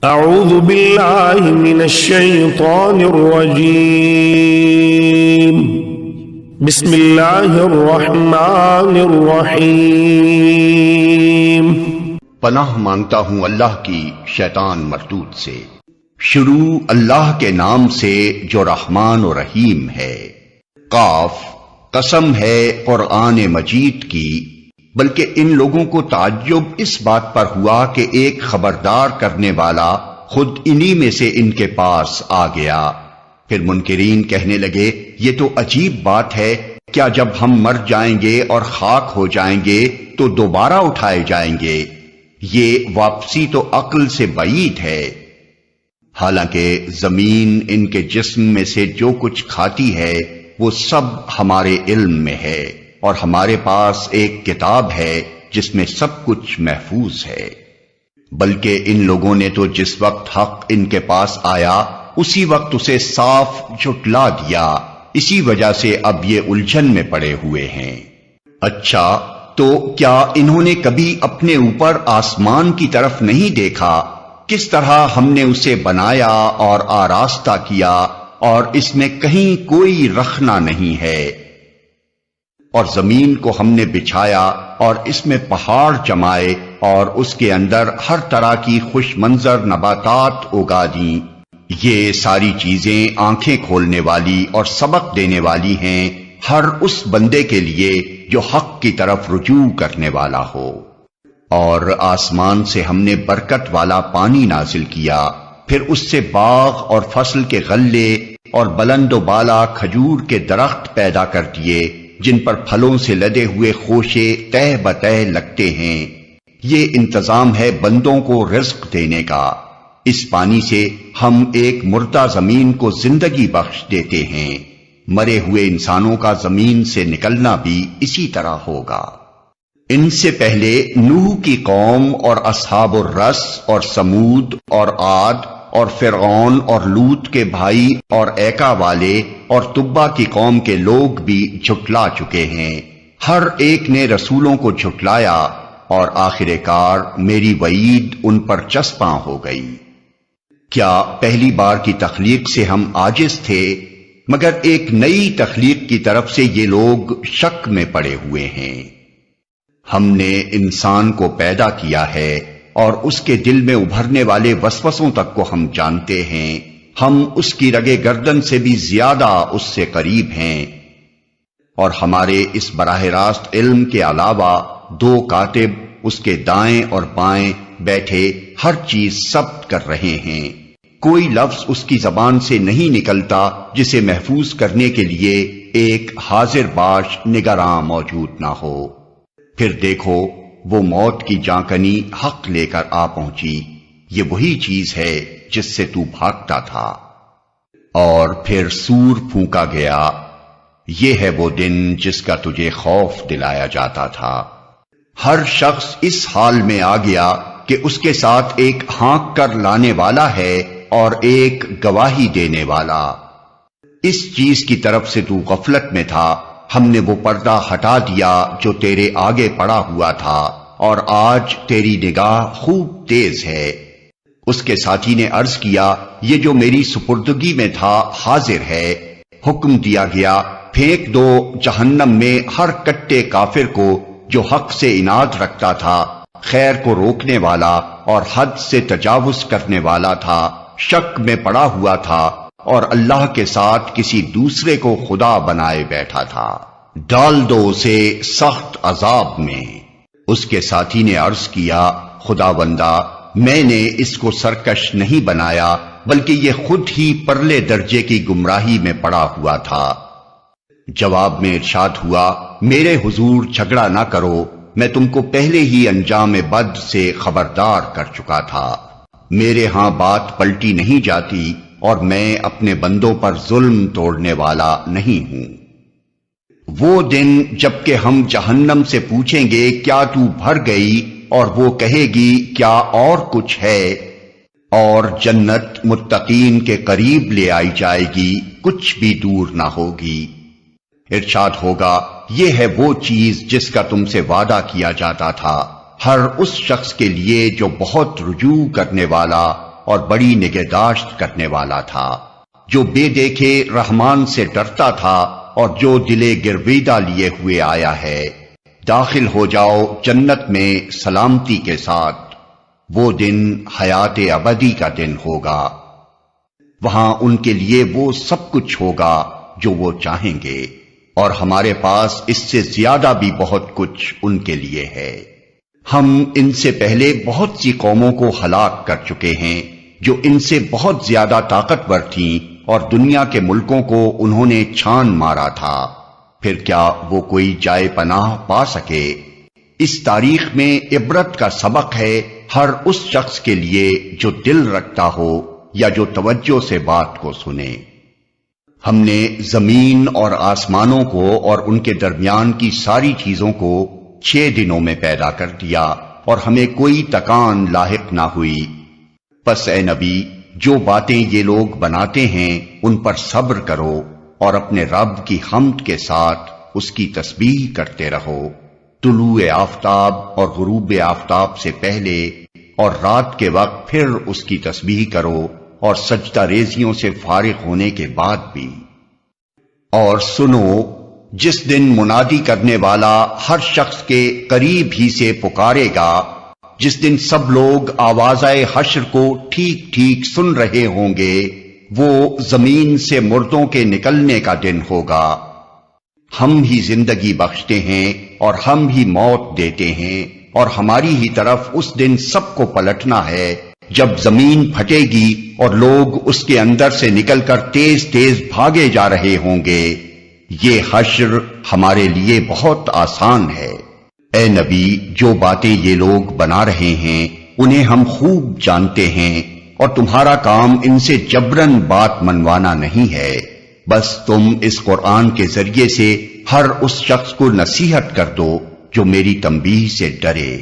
اعوذ باللہ من الشیطان الرجیم بسم اللہ الرحمن الرحیم۔ پناہ مانگتا ہوں اللہ کی شیطان مردود سے۔ شروع اللہ کے نام سے جو رحمان و رحیم ہے۔ قاف، قسم ہے قرآن مجید کی، بلکہ ان لوگوں کو تعجب اس بات پر ہوا کہ ایک خبردار کرنے والا خود انہی میں سے ان کے پاس آ گیا۔ پھر منکرین کہنے لگے، یہ تو عجیب بات ہے، کیا جب ہم مر جائیں گے اور خاک ہو جائیں گے تو دوبارہ اٹھائے جائیں گے؟ یہ واپسی تو عقل سے بعید ہے۔ حالانکہ زمین ان کے جسم میں سے جو کچھ کھاتی ہے وہ سب ہمارے علم میں ہے، اور ہمارے پاس ایک کتاب ہے جس میں سب کچھ محفوظ ہے۔ بلکہ ان لوگوں نے تو جس وقت حق ان کے پاس آیا اسی وقت اسے صاف جھٹلا دیا، اسی وجہ سے اب یہ الجھن میں پڑے ہوئے ہیں۔ اچھا، تو کیا انہوں نے کبھی اپنے اوپر آسمان کی طرف نہیں دیکھا؟ کس طرح ہم نے اسے بنایا اور آراستہ کیا، اور اس میں کہیں کوئی رخنہ نہیں ہے۔ اور زمین کو ہم نے بچھایا اور اس میں پہاڑ جمائے اور اس کے اندر ہر طرح کی خوش منظر نباتات اگا دیں۔ یہ ساری چیزیں آنکھیں کھولنے والی اور سبق دینے والی ہیں ہر اس بندے کے لیے جو حق کی طرف رجوع کرنے والا ہو۔ اور آسمان سے ہم نے برکت والا پانی نازل کیا، پھر اس سے باغ اور فصل کے غلے اور بلند و بالا کھجور کے درخت پیدا کر دیے، جن پر پھلوں سے لدے ہوئے خوشے تہ بتہ لگتے ہیں۔ یہ انتظام ہے بندوں کو رزق دینے کا۔ اس پانی سے ہم ایک مردہ زمین کو زندگی بخش دیتے ہیں۔ مرے ہوئے انسانوں کا زمین سے نکلنا بھی اسی طرح ہوگا۔ ان سے پہلے نوح کی قوم اور اصحاب الرس اور سمود اور عاد اور فرعون اور لوط کے بھائی اور ایکا والے اور تبا کی قوم کے لوگ بھی جھٹلا چکے ہیں۔ ہر ایک نے رسولوں کو جھٹلایا، اور آخر کار میری وعید ان پر چسپاں ہو گئی۔ کیا پہلی بار کی تخلیق سے ہم عاجز تھے؟ مگر ایک نئی تخلیق کی طرف سے یہ لوگ شک میں پڑے ہوئے ہیں۔ ہم نے انسان کو پیدا کیا ہے، اور اس کے دل میں ابھرنے والے وسوسوں تک کو ہم جانتے ہیں۔ ہم اس کی رگے گردن سے بھی زیادہ اس سے قریب ہیں، اور ہمارے اس براہ راست علم کے علاوہ دو کاتب اس کے دائیں اور بائیں بیٹھے ہر چیز ثبت کر رہے ہیں۔ کوئی لفظ اس کی زبان سے نہیں نکلتا جسے محفوظ کرنے کے لیے ایک حاضر باش نگراں موجود نہ ہو۔ پھر دیکھو، وہ موت کی جانکنی حق لے کر آ پہنچی۔ یہ وہی چیز ہے جس سے تو بھاگتا تھا۔ اور پھر سور پھونکا گیا۔ یہ ہے وہ دن جس کا تجھے خوف دلایا جاتا تھا۔ ہر شخص اس حال میں آ گیا کہ اس کے ساتھ ایک ہانک کر لانے والا ہے اور ایک گواہی دینے والا۔ اس چیز کی طرف سے تو غفلت میں تھا، ہم نے وہ پردہ ہٹا دیا جو تیرے آگے پڑا ہوا تھا، اور آج تیری نگاہ خوب تیز ہے۔ اس کے ساتھی نے عرض کیا، یہ جو میری سپردگی میں تھا حاضر ہے۔ حکم دیا گیا، پھینک دو جہنم میں ہر کٹے کافر کو جو حق سے عناد رکھتا تھا، خیر کو روکنے والا اور حد سے تجاوز کرنے والا تھا، شک میں پڑا ہوا تھا، اور اللہ کے ساتھ کسی دوسرے کو خدا بنائے بیٹھا تھا۔ ڈال دو اسے سخت عذاب میں۔ اس کے ساتھی نے عرض کیا، خداوندا، میں نے اس کو سرکش نہیں بنایا، بلکہ یہ خود ہی پرلے درجے کی گمراہی میں پڑا ہوا تھا۔ جواب میں ارشاد ہوا، میرے حضور جھگڑا نہ کرو، میں تم کو پہلے ہی انجام بد سے خبردار کر چکا تھا۔ میرے ہاں بات پلٹی نہیں جاتی، اور میں اپنے بندوں پر ظلم توڑنے والا نہیں ہوں۔ وہ دن جبکہ ہم جہنم سے پوچھیں گے کیا تو بھر گئی، اور وہ کہے گی کیا اور کچھ ہے، اور جنت متقین کے قریب لے آئی جائے گی، کچھ بھی دور نہ ہوگی۔ ارشاد ہوگا، یہ ہے وہ چیز جس کا تم سے وعدہ کیا جاتا تھا، ہر اس شخص کے لیے جو بہت رجوع کرنے والا اور بڑی نگہداشت کرنے والا تھا، جو بے دیکھے رحمان سے ڈرتا تھا اور جو دلے گرویدہ لیے ہوئے آیا ہے۔ داخل ہو جاؤ جنت میں سلامتی کے ساتھ، وہ دن حیات ابدی کا دن ہوگا، وہاں ان کے لیے وہ سب کچھ ہوگا جو وہ چاہیں گے، اور ہمارے پاس اس سے زیادہ بھی بہت کچھ ان کے لیے ہے۔ ہم ان سے پہلے بہت سی قوموں کو ہلاک کر چکے ہیں جو ان سے بہت زیادہ طاقتور تھیں اور دنیا کے ملکوں کو انہوں نے چھان مارا تھا، پھر کیا وہ کوئی جائے پناہ پا سکے؟ اس تاریخ میں عبرت کا سبق ہے ہر اس شخص کے لیے جو دل رکھتا ہو یا جو توجہ سے بات کو سنے۔ ہم نے زمین اور آسمانوں کو اور ان کے درمیان کی ساری چیزوں کو 6 دنوں میں پیدا کر دیا اور ہمیں کوئی تکان لاحق نہ ہوئی۔ پس اے نبی، جو باتیں یہ لوگ بناتے ہیں ان پر صبر کرو اور اپنے رب کی حمد کے ساتھ اس کی تسبیح کرتے رہو، طلوع آفتاب اور غروب آفتاب سے پہلے اور رات کے وقت پھر اس کی تسبیح کرو اور سجدہ ریزیوں سے فارغ ہونے کے بعد بھی۔ اور سنو، جس دن منادی کرنے والا ہر شخص کے قریب ہی سے پکارے گا، جس دن سب لوگ آوازائے حشر کو ٹھیک ٹھیک سن رہے ہوں گے، وہ زمین سے مردوں کے نکلنے کا دن ہوگا۔ ہم ہی زندگی بخشتے ہیں اور ہم ہی موت دیتے ہیں، اور ہماری ہی طرف اس دن سب کو پلٹنا ہے جب زمین پھٹے گی اور لوگ اس کے اندر سے نکل کر تیز تیز بھاگے جا رہے ہوں گے۔ یہ حشر ہمارے لیے بہت آسان ہے۔ اے نبی، جو باتیں یہ لوگ بنا رہے ہیں انہیں ہم خوب جانتے ہیں، اور تمہارا کام ان سے جبراً بات منوانا نہیں ہے، بس تم اس قرآن کے ذریعے سے ہر اس شخص کو نصیحت کر دو جو میری تنبیہ سے ڈرے۔